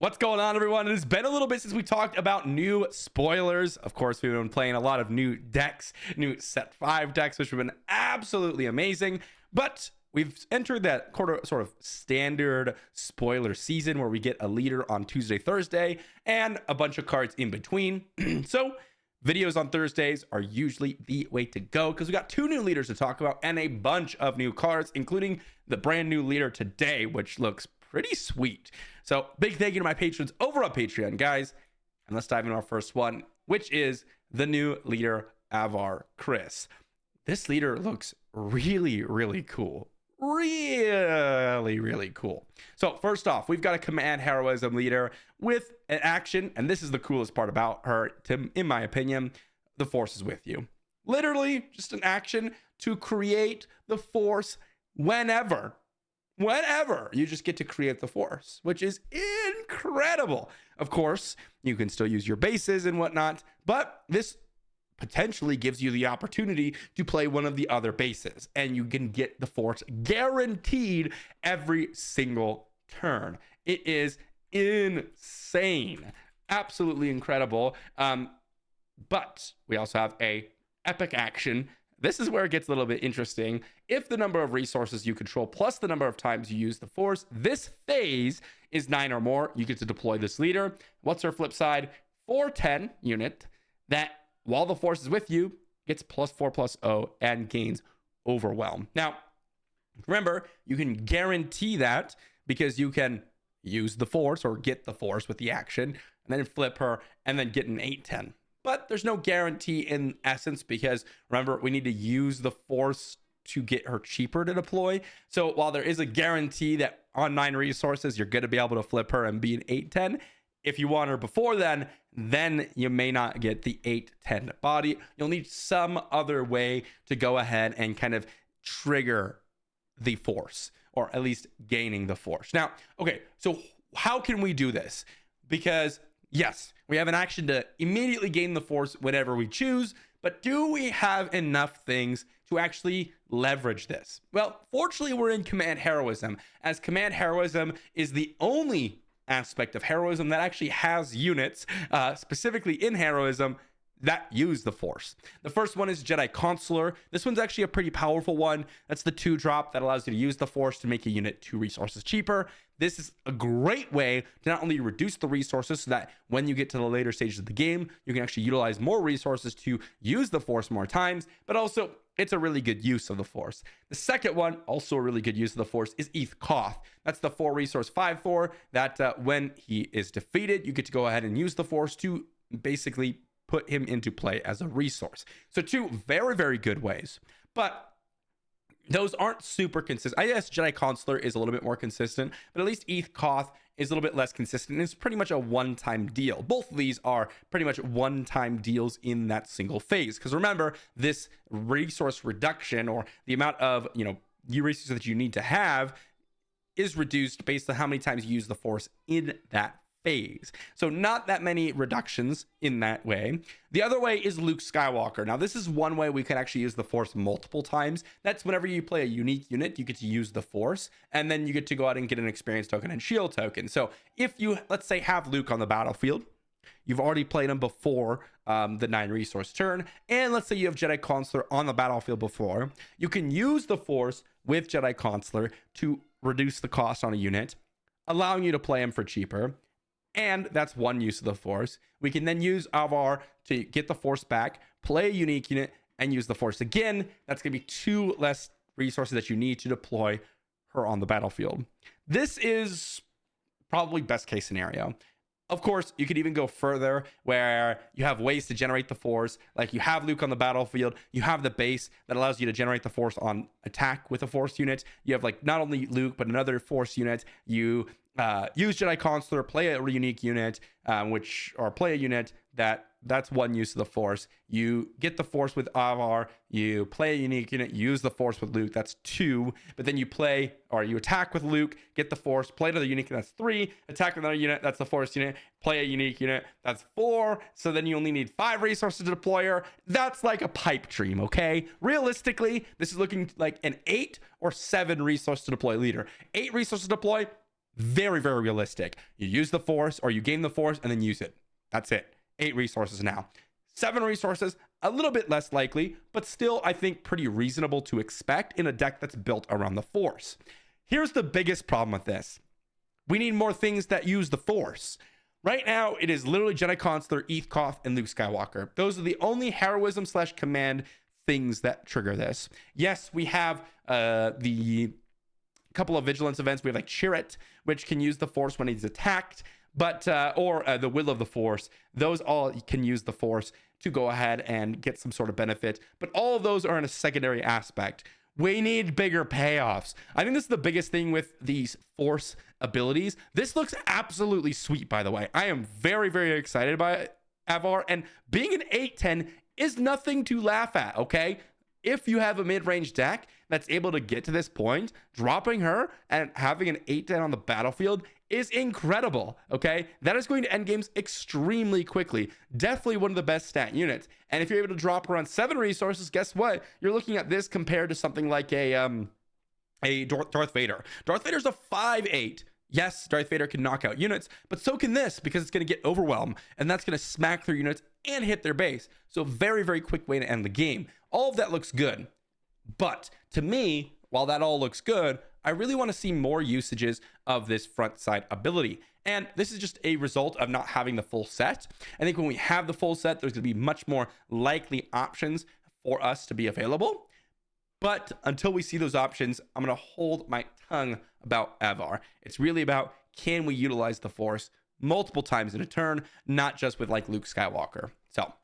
What's going on, everyone? It has been a little bit since we talked about new spoilers. Of course, we've been playing a lot of new decks, new set 5 decks, which have been absolutely amazing. But we've entered that sort of standard spoiler season where we get a leader on Tuesday, Thursday, and a bunch of cards in between. So videos on Thursdays are usually the way to go because we got 2 new leaders to talk about and a bunch of new cards, including the brand new leader today, which looks pretty sweet. So big thank you to my patrons over on Patreon, guys. And let's dive into our first one, which is the new leader, Avar Chris. This leader looks really, really cool. Really cool. So first off, we've got a command heroism leader with an action, and this is the coolest part about her, in my opinion. The force is with you. Literally just an action to create the force whenever you just get to create the force, which is incredible. Of course, you can still use your bases and whatnot, but this potentially gives you the opportunity to play one of the other bases, and you can get the force guaranteed every single turn. It is insane, absolutely incredible. But we also have a epic action. This is where it gets a little bit interesting. If the number of resources you control plus the number of times you use the force this phase is 9 or more, you get to deploy this leader. What's her flip side? 410 unit that, while the force is with you, gets +4/+0 and gains overwhelm. Now, remember, you can guarantee that because you can use the force or get the force with the action and then flip her and then get an 810. But there's no guarantee in essence because, remember, we need to use the force to get her cheaper to deploy. So while there is a guarantee that on 9 resources, you're going to be able to flip her and be an 810, if you want her before then you may not get the 810 body. You'll need some other way to go ahead and kind of trigger the force, or at least gaining the force. Now, okay, so how can we do this? Because yes, we have an action to immediately gain the force whenever we choose, but do we have enough things to actually leverage this? Well, fortunately, we're in command heroism, as command heroism is the only aspect of heroism that actually has units, specifically in heroism, that use the force. The first one is Jedi Consular. This one's actually a pretty powerful one. That's the 2-drop that allows you to use the force to make a unit 2 resources cheaper. This is a great way to not only reduce the resources so that when you get to the later stages of the game, you can actually utilize more resources to use the force more times, but also it's a really good use of the force. The second one, also a really good use of the force, is Eth Koth. That's the 4 resource 5/4 that when he is defeated, you get to go ahead and use the force to basically put him into play as a resource. So 2 very, very good ways, but those aren't super consistent. I guess Jedi Consular is a little bit more consistent, but at least Eth Koth is a little bit less consistent. It's pretty much a one-time deal. Both of these are pretty much one-time deals in that single phase. Because remember, this resource reduction, or the amount of resources that you need to have, is reduced based on how many times you use the force in that phase. So not that many reductions in that way. The other way is Luke Skywalker. Now, this is one way we can actually use the force multiple times. That's whenever you play a unique unit, you get to use the force, and then you get to go out and get an experience token and shield token. So if you, let's say, have Luke on the battlefield, you've already played him before the 9 resource turn, and let's say you have Jedi Consular on the battlefield before, you can use the force with Jedi Consular to reduce the cost on a unit, allowing you to play him for cheaper. And that's one use of the force. We can then use Avar to get the force back, play a unique unit, and use the force again. That's going to be 2 less resources that you need to deploy her on the battlefield. This is probably best case scenario. Of course, you could even go further where you have ways to generate the force. Like you have Luke on the battlefield, you have the base that allows you to generate the force on attack with a force unit. You have like not only Luke, but another force unit. You use Jedi Consular, play a unique unit, play a unit that's one use of the force. You get the force with Avar, you play a unique unit, use the force with Luke, that's 2. But then you attack with Luke, get the force, play another unique, that's 3. Attack with another unit, that's the force unit. Play a unique unit, that's 4. So then you only need 5 resources to deploy her. That's like a pipe dream, okay? Realistically, this is looking like an 8 or 7 resource to deploy leader. 8 resources to deploy, Very, very realistic. You use the force or you gain the force and then use it. That's it. 8 resources now. 7 resources, a little bit less likely, but still, I think, pretty reasonable to expect in a deck that's built around the force. Here's the biggest problem with this. We need more things that use the force. Right now, it is literally Jedi Consular, Eth Koth, and Luke Skywalker. Those are the only heroism / command things that trigger this. Yes, we have the couple of vigilance events. We have like Chirrut, which can use the force when he's attacked, but or the Will of the Force. Those all can use the force to go ahead and get some sort of benefit, but all of those are in a secondary aspect. We need bigger payoffs. I think this is the biggest thing with these force abilities. This looks absolutely sweet, by the way. I am very, very excited by Avar, and being an 8/10 is nothing to laugh at, okay? If you have a mid-range deck that's able to get to this point, dropping her and having an 8/10 on the battlefield is incredible, okay? That is going to end games extremely quickly. Definitely one of the best stat units. And if you're able to drop her on 7 resources, guess what? You're looking at this compared to something like a Darth Vader. Darth Vader's a 5/8. Yes, Darth Vader can knock out units, but so can this, because it's going to get overwhelmed, and that's going to smack their units and hit their base. So very, very quick way to end the game. All of that looks good. But to me, while that all looks good, I really want to see more usages of this front side ability. And this is just a result of not having the full set. I think when we have the full set, there's going to be much more likely options for us to be available. But until we see those options, I'm going to hold my tongue about Avar. It's really about, can we utilize the force multiple times in a turn, not just with like Luke Skywalker. So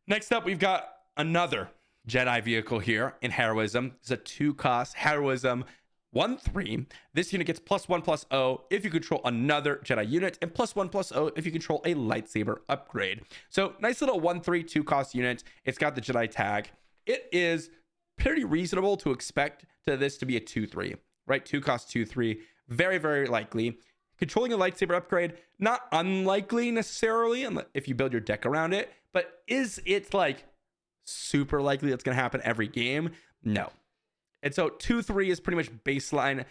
next up, we've got another Jedi vehicle here in heroism. It's a 2-cost heroism 1/3. This unit gets +1/+0 if you control another Jedi unit, and +1/+0 if you control a lightsaber upgrade. So nice little 1/3 2-cost unit. It's got the Jedi tag. It is pretty reasonable to expect this to be a 2/3, right? 2-cost 2/3, very, very likely. Controlling a lightsaber upgrade, not unlikely necessarily if you build your deck around it, but is it like super likely that's going to happen every game? No. And so 2/3 is pretty much baseline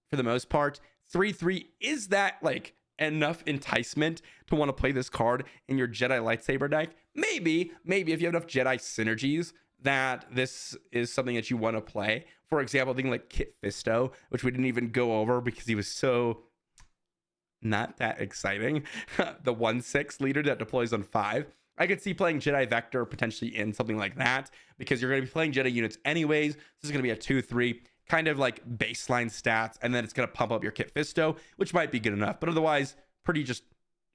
for the most part. 3/3, is that like enough enticement to want to play this card in your Jedi lightsaber deck? Maybe if you have enough Jedi synergies that this is something that you want to play. For example, a thing like Kit Fisto, which we didn't even go over because he was so not that exciting. The 1/6 leader that deploys on 5. I could see playing Jedi Vector potentially in something like that, because you're going to be playing Jedi units anyways. This is going to be a 2/3, kind of like baseline stats, and then it's going to pump up your Kit Fisto, which might be good enough, but otherwise pretty just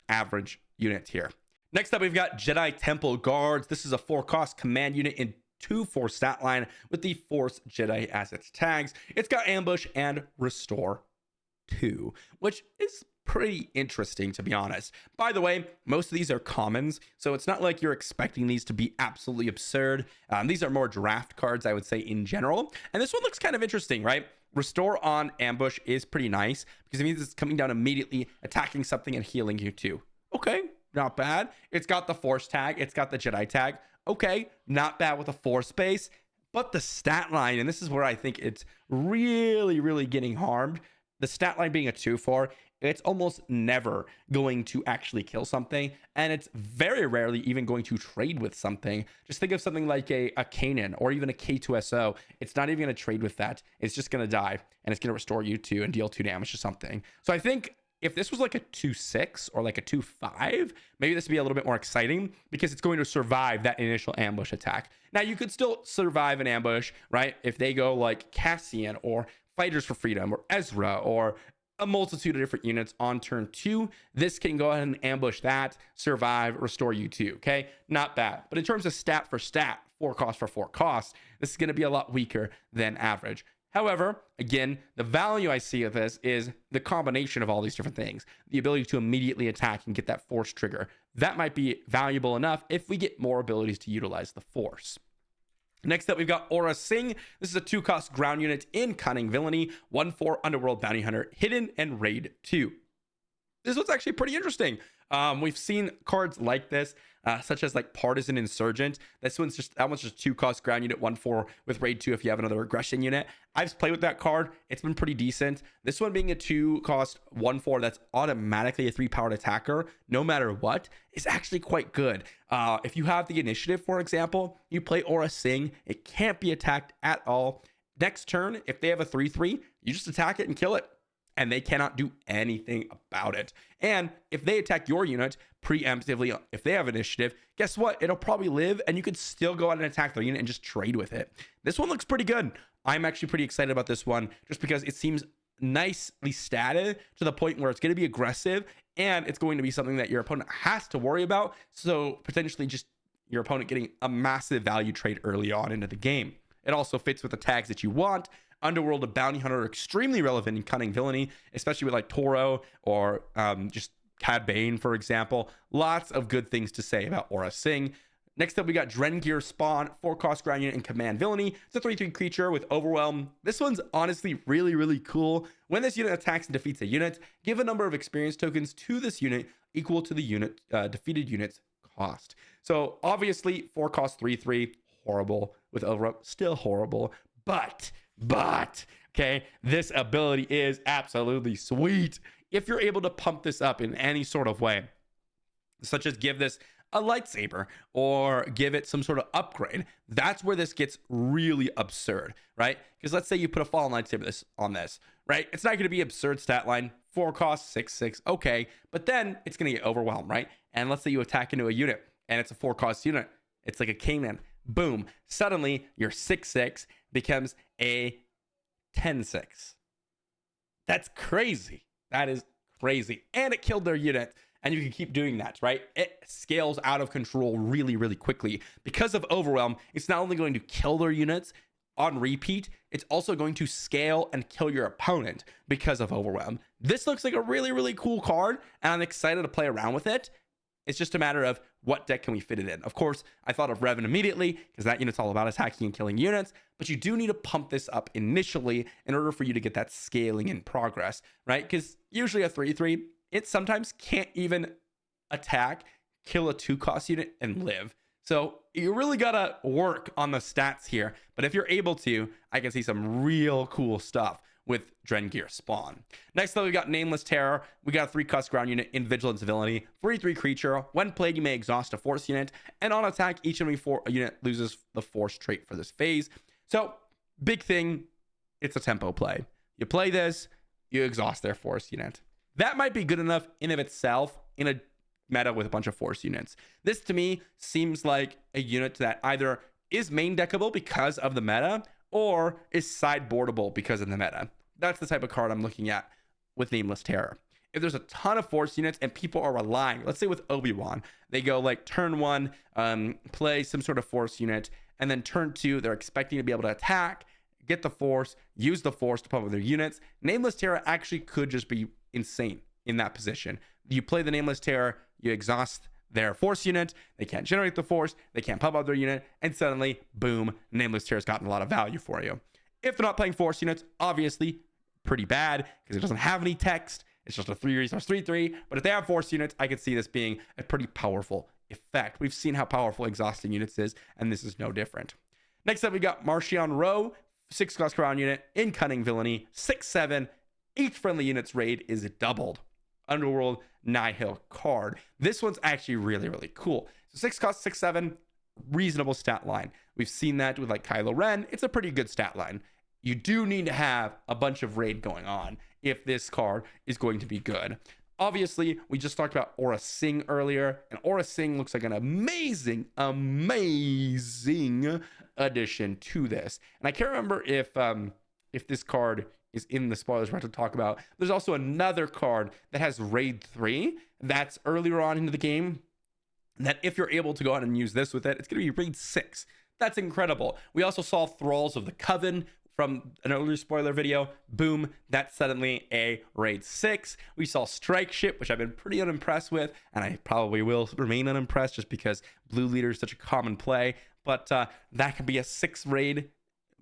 average unit here. Next up, we've got Jedi Temple Guards. This is a 4-cost command unit in 2/4 stat line with the Force Jedi as its tags. It's got Ambush and Restore 2, which is pretty interesting, to be honest. By the way, most of these are commons, so it's not like you're expecting these to be absolutely absurd. These are more draft cards, I would say, in general. And this one looks kind of interesting, right? Restore on Ambush is pretty nice because it means it's coming down immediately, attacking something and healing you too. Okay, not bad. It's got the Force tag. It's got the Jedi tag. Okay, not bad with a Force base. But the stat line, and this is where I think it's really, really getting harmed. The stat line being a 2/4, it's almost never going to actually kill something, and it's very rarely even going to trade with something. Just think of something like a Kanan or even a K2SO. It's not even going to trade with that. It's just going to die, and it's going to restore you 2 and deal 2 damage to something. So I think if this was like a 2/6 or like a 2/5, maybe this would be a little bit more exciting because it's going to survive that initial ambush attack. Now, you could still survive an ambush, right? If they go like Cassian or Fighters for Freedom or Ezra or a multitude of different units on turn 2, this can go ahead and ambush that, survive, restore you 2, okay? Not bad. But in terms of stat for stat, 4 cost for 4 costs, this is going to be a lot weaker than average. However, again, the value I see of this is the combination of all these different things. The ability to immediately attack and get that force trigger. That might be valuable enough if we get more abilities to utilize the force. Next up, we've got Aura Singh. This is a 2-cost ground unit in Cunning Villainy, 1/4 Underworld Bounty Hunter, Hidden and Raid 2. This one's actually pretty interesting. We've seen cards like this, such as like Partisan Insurgent. That one's just 2-cost ground unit, 1/4 with raid 2 if you have another aggression unit. I've played with that card. It's been pretty decent. This one being a 2-cost 1/4 that's automatically a 3-powered attacker, no matter what, is actually quite good. If you have the initiative, for example, you play Aura Singh, it can't be attacked at all. Next turn, if they have a 3/3, you just attack it and kill it, and they cannot do anything about it. And if they attack your unit preemptively, if they have initiative, guess what? It'll probably live, and you could still go out and attack their unit and just trade with it. This one looks pretty good. I'm actually pretty excited about this one just because it seems nicely statted to the point where it's going to be aggressive, and it's going to be something that your opponent has to worry about. So potentially just your opponent getting a massive value trade early on into the game. It also fits with the tags that you want. Underworld and Bounty Hunter are extremely relevant in Cunning Villainy, especially with like Toro or just Cad Bane, for example. Lots of good things to say about Aura Singh. Next up, we got Drenge Spawn, 4-cost ground unit in Command Villainy. It's a 3/3 creature with Overwhelm. This one's honestly really, really cool. When this unit attacks and defeats a unit, give a number of experience tokens to this unit equal to the unit defeated unit's cost. So obviously, 4-cost 3/3, horrible. With Overwhelm, still horrible. But, okay, this ability is absolutely sweet. If you're able to pump this up in any sort of way, such as give this a lightsaber or give it some sort of upgrade, that's where this gets really absurd, right? Because let's say you put a fallen lightsaber on this, right? It's not going to be absurd stat line, 4-cost, 6/6, okay, but then it's going to get overwhelmed, right? And let's say you attack into a unit and it's a 4-cost unit, it's like a Canaan. Boom, suddenly your 6/6 becomes a 10/6. That's crazy. That is crazy. And it killed their unit. And you can keep doing that, right? It scales out of control really, really quickly. Because of Overwhelm, it's not only going to kill their units on repeat, it's also going to scale and kill your opponent because of Overwhelm. This looks like a really, really cool card, and I'm excited to play around with it. It's just a matter of what deck can we fit it in. Of course, I thought of Revan immediately because that unit's all about attacking and killing units, but you do need to pump this up initially in order for you to get that scaling in progress, right? Because usually a 3/3, it sometimes can't even attack, kill a 2-cost unit, and live. So you really gotta work on the stats here. But if you're able to, I can see some real cool stuff with Drenge Spawn. Next up, we got Nameless Terror. We got a 3-cost ground unit in Vigilance Villainy. 3/3 creature. When played, you may exhaust a force unit. And on attack, each enemy unit loses the force trait for this phase. So, big thing, it's a tempo play. You play this, you exhaust their force unit. That might be good enough in of itself in a meta with a bunch of force units. This to me seems like a unit that either is main deckable because of the meta or is sideboardable because of the meta. That's the type of card I'm looking at with Nameless Terror. If there's a ton of force units and people are relying, let's say with Obi-Wan, they go like turn 1, play some sort of force unit, and then turn 2, they're expecting to be able to attack, get the force, use the force to pump up their units. Nameless Terror actually could just be insane in that position. You play the Nameless Terror, you exhaust their force unit, they can't generate the force, they can't pump up their unit, and suddenly, boom, Nameless Terror's gotten a lot of value for you. If they're not playing force units, obviously, pretty bad, because it doesn't have any text, it's just a 3-resource 3/3, but if they have force units, I could see this being a pretty powerful effect. We've seen how powerful exhausting units is, and this is no different. Next up, we got Marchion Row, 6-cost ground unit in Cunning Villainy, 6/7. Each friendly unit's raid is doubled. Underworld Nihill card. This one's actually really, really cool. So 6-cost, 6/7, reasonable stat line. We've seen that with like Kylo Ren. It's a pretty good stat line. You do need to have a bunch of raid going on if this card is going to be good. Obviously, we just talked about Aura Singh earlier, and Aura Singh looks like an amazing addition to this. And I can't remember if this card is in the spoilers we're about to talk about. There's also another card that has raid 3 that's earlier on into the game, that if you're able to go out and use this with it, it's going to be raid 6. That's incredible. We also saw Thralls of the Coven from an earlier spoiler video. Boom, that's suddenly a raid 6. We saw Strike Ship, which I've been pretty unimpressed with, and I probably will remain unimpressed just because Blue Leader is such a common play. But that could be a 6 raid,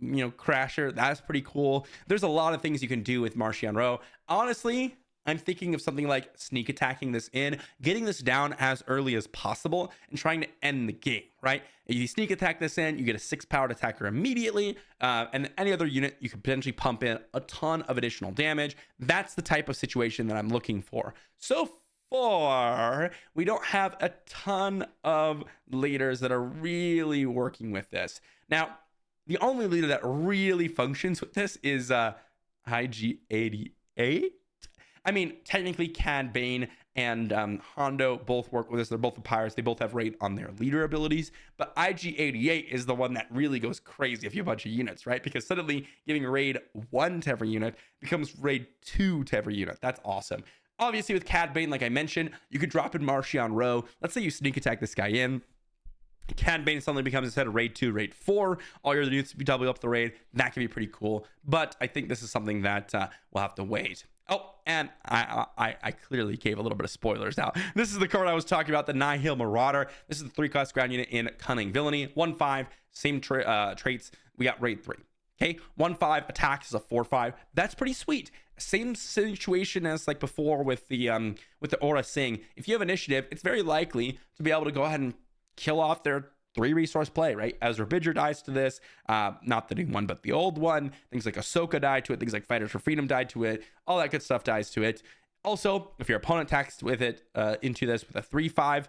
crasher. That's pretty cool. There's a lot of things you can do with Marchion Row. Honestly, I'm thinking of something like sneak attacking this in, getting this down as early as possible, and trying to end the game, right? If you sneak attack this in, you get a 6-powered attacker immediately, and any other unit, you could potentially pump in a ton of additional damage. That's the type of situation that I'm looking for. So far, we don't have a ton of leaders that are really working with this. Now, the only leader that really functions with this is IG88. I mean, technically, Cad Bane and Hondo both work with us. They're both the pirates. They both have raid on their leader abilities. But IG88 is the one that really goes crazy if you have a bunch of units, right? Because suddenly giving raid 1 to every unit becomes raid 2 to every unit. That's awesome. Obviously, with Cad Bane, like I mentioned, you could drop in Martian Row. Let's say you sneak attack this guy in. Cad Bane suddenly becomes, instead of raid 2, raid 4. All your units be double up the raid. That can be pretty cool. But I think this is something that we'll have to wait. Oh, and I clearly gave a little bit of spoilers out. This is the card I was talking about, the Nihill Marauder. This is the 3-cost ground unit in Cunning Villainy. 1/5, same traits. We got raid 3. Okay, 1/5 attacks is a 4/5. That's pretty sweet. Same situation as like before with the Aura Singh. If you have initiative, it's very likely to be able to go ahead and kill off their 3-resource play, right? Ezra Bridger dies to this, not the new one, but the old one. Things like Ahsoka died to it. Things like Fighters for Freedom died to it. All that good stuff dies to it. Also, if your opponent attacks with it into this with a 3/5,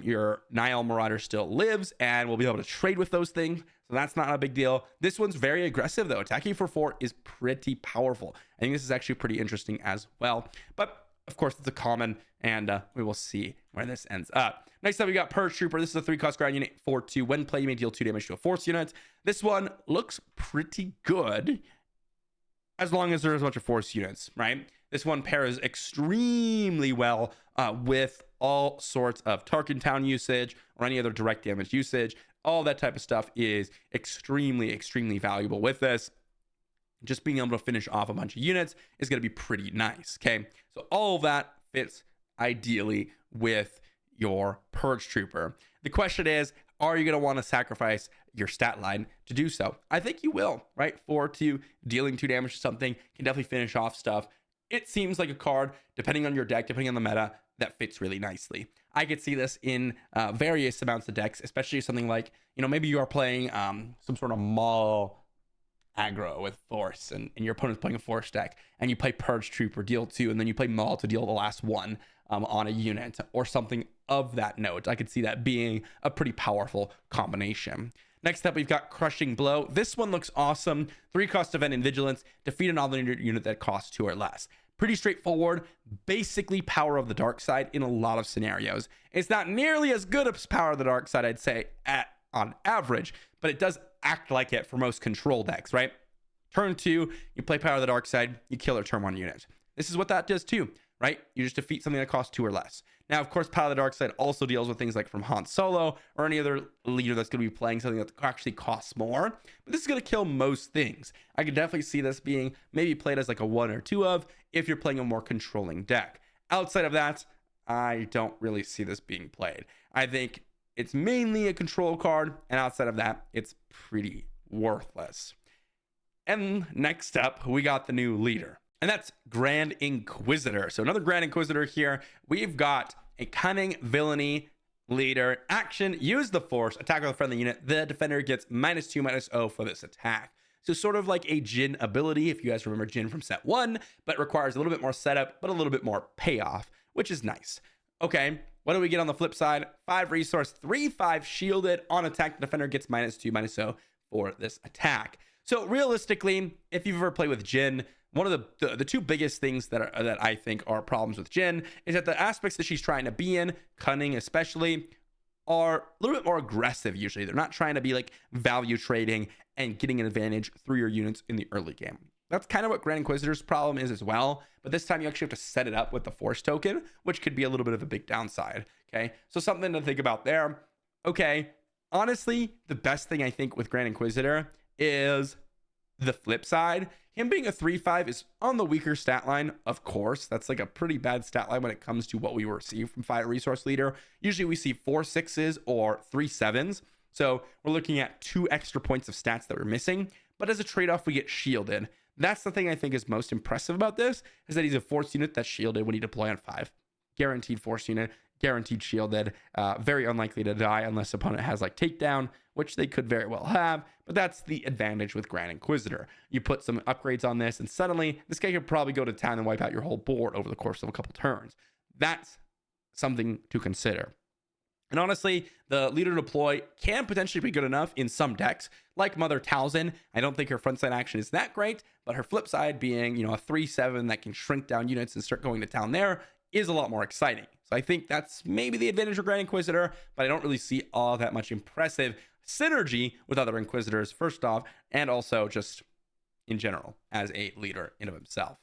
your Nihill Marauder still lives and will be able to trade with those things. So that's not a big deal. This one's very aggressive though. Attacking for 4 is pretty powerful. I think this is actually pretty interesting as well. But of course, it's a common, and we will see where this ends up. Next up, we got Pur Trooper. This is a 3-cost ground unit, 4/2. When play, you may deal 2 damage to a force unit. This one looks pretty good as long as there's a bunch of force units, right? This one pairs extremely well with all sorts of Tarkin Town usage or any other direct damage usage. All that type of stuff is extremely, extremely valuable with this. Just being able to finish off a bunch of units is going to be pretty nice, okay? So all of that fits ideally with your Pur Trooper. The question is, are you going to want to sacrifice your stat line to do so? I think you will, right? 4/2, dealing 2 damage to something can definitely finish off stuff. It seems like a card, depending on your deck, depending on the meta, that fits really nicely. I could see this in various amounts of decks, especially something like, maybe you are playing some sort of Maul aggro with force, and your opponent's playing a force deck, and you play Pur Trooper, deal 2, and then you play Maul to deal the last 1 on a unit, or something of that note. I could see that being a pretty powerful combination. Next up, we've got Crushing Blow. This one looks awesome. 3-cost event and vigilance. Defeat an all-leader unit that costs 2 or less. Pretty straightforward. Basically power of the dark side in a lot of scenarios. It's not nearly as good as power of the dark side, I'd say, on average, but it does act like it for most control decks, right? Turn 2, you play power of the dark side, you kill a turn 1 unit. This is what that does too, right? You just defeat something that costs 2 or less. Now, of course, power of the dark side also deals with things like from Han Solo or any other leader that's going to be playing something that actually costs more. But this is going to kill most things. I could definitely see this being maybe played as like a 1 or 2 of if you're playing a more controlling deck. Outside of that, I don't really see this being played. I think it's mainly a control card, and outside of that, it's pretty worthless. And next up, we got the new leader, and that's Grand Inquisitor. So another Grand Inquisitor here. We've got a Cunning Villainy leader. Action, use the force, attack with a friendly unit. The defender gets -2/-0 for this attack. So sort of like a Jin ability, if you guys remember Jin from set 1, but requires a little bit more setup, but a little bit more payoff, which is nice. Okay, what do we get on the flip side? 5 resource, 3/5 shielded. On attack, the defender gets -2/-0 for this attack. So realistically, if you've ever played with Jin, one of the 2 biggest things that I think are problems with Jin is that the aspects that she's trying to be in, cunning especially, are a little bit more aggressive usually. They're not trying to be like value trading and getting an advantage through your units in the early game. That's kind of what Grand Inquisitor's problem is as well, but this time you actually have to set it up with the force token, which could be a little bit of a big downside, okay? So something to think about there. Okay, honestly, the best thing I think with Grand Inquisitor is the flip side. Him being a 3/5 is on the weaker stat line, of course. That's like a pretty bad stat line when it comes to what we receive from Fire Resource Leader. Usually we see 4 6s or 3 7s. So we're looking at 2 extra points of stats that we're missing. But as a trade-off, we get shielded. That's the thing I think is most impressive about this, is that he's a force unit that's shielded when you deploy on 5. Guaranteed force unit, guaranteed shielded, very unlikely to die unless opponent has like takedown, which they could very well have, but that's the advantage with Grand Inquisitor. You put some upgrades on this and suddenly this guy could probably go to town and wipe out your whole board over the course of a couple turns. That's something to consider. And honestly, the leader deploy can potentially be good enough in some decks, like Mother Talzin. I don't think her frontside action is that great, but her flip side being, a 3/7 that can shrink down units and start going to town there is a lot more exciting. So I think that's maybe the advantage of Grand Inquisitor, but I don't really see all that much impressive synergy with other Inquisitors, first off, and also just in general as a leader in of himself.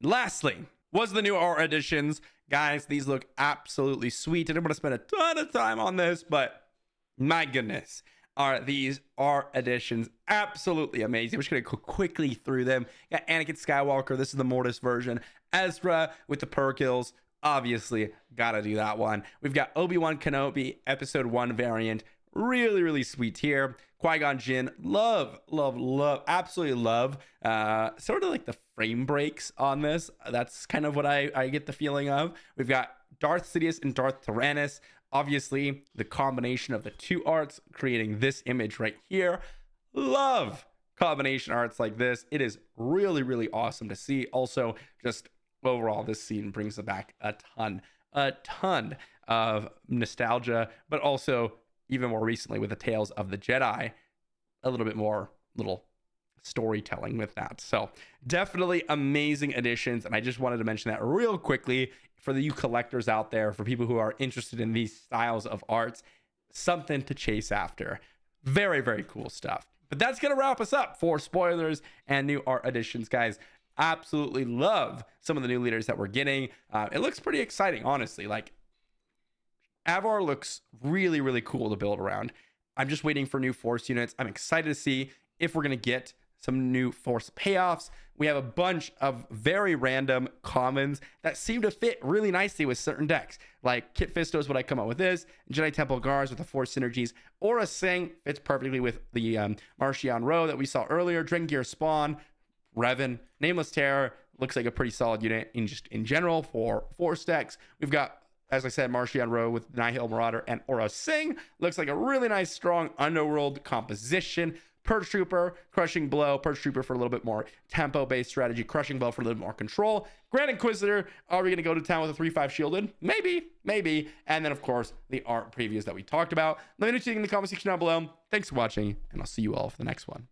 Lastly, was the new art additions. Guys, these look absolutely sweet. I didn't want to spend a ton of time on this, but my goodness, are these art additions absolutely amazing. I'm just going to go quickly through them. Got Anakin Skywalker. This is the Mortis version. Ezra with the Pur kills. Obviously, gotta do that one. We've got Obi-Wan Kenobi, episode 1 variant. Really, really sweet here. Qui-Gon Jinn, love, absolutely love. Sort of like the frame breaks on this. That's kind of what I get the feeling of. We've got Darth Sidious and Darth Tyrannus. Obviously, the combination of the two arts creating this image right here. Love combination arts like this. It is really, really awesome to see. Also, just overall, this scene brings back a ton of nostalgia, but also even more recently with the Tales of the Jedi, a little bit more little storytelling with that. So definitely amazing additions. And I just wanted to mention that real quickly for you collectors out there, for people who are interested in these styles of arts, something to chase after. Very, very cool stuff. But that's going to wrap us up for spoilers and new art additions, guys. Absolutely love some of the new leaders that we're getting. It looks pretty exciting, honestly. Like, Avar looks really, really cool to build around. I'm just waiting for new force units. I'm excited to see if we're going to get some new force payoffs. We have a bunch of very random commons that seem to fit really nicely with certain decks. Like Kit Fisto is what I come up with this. Jedi Temple Guards with the force synergies. Aura Singh fits perfectly with the Martian Row that we saw earlier. Drenge Spawn, Revan, Nameless Terror looks like a pretty solid unit in general for force decks. We've got, as I said, Martian Row with Nihill Marauder and Aura Singh. Looks like a really nice, strong underworld composition. Pur Trooper, Crushing Blow. Pur Trooper for a little bit more tempo-based strategy. Crushing Blow for a little bit more control. Grand Inquisitor, are we going to go to town with a 3/5 shielded? Maybe. And then, of course, the art previews that we talked about. Let me know what you think in the comment section down below. Thanks for watching, and I'll see you all for the next one.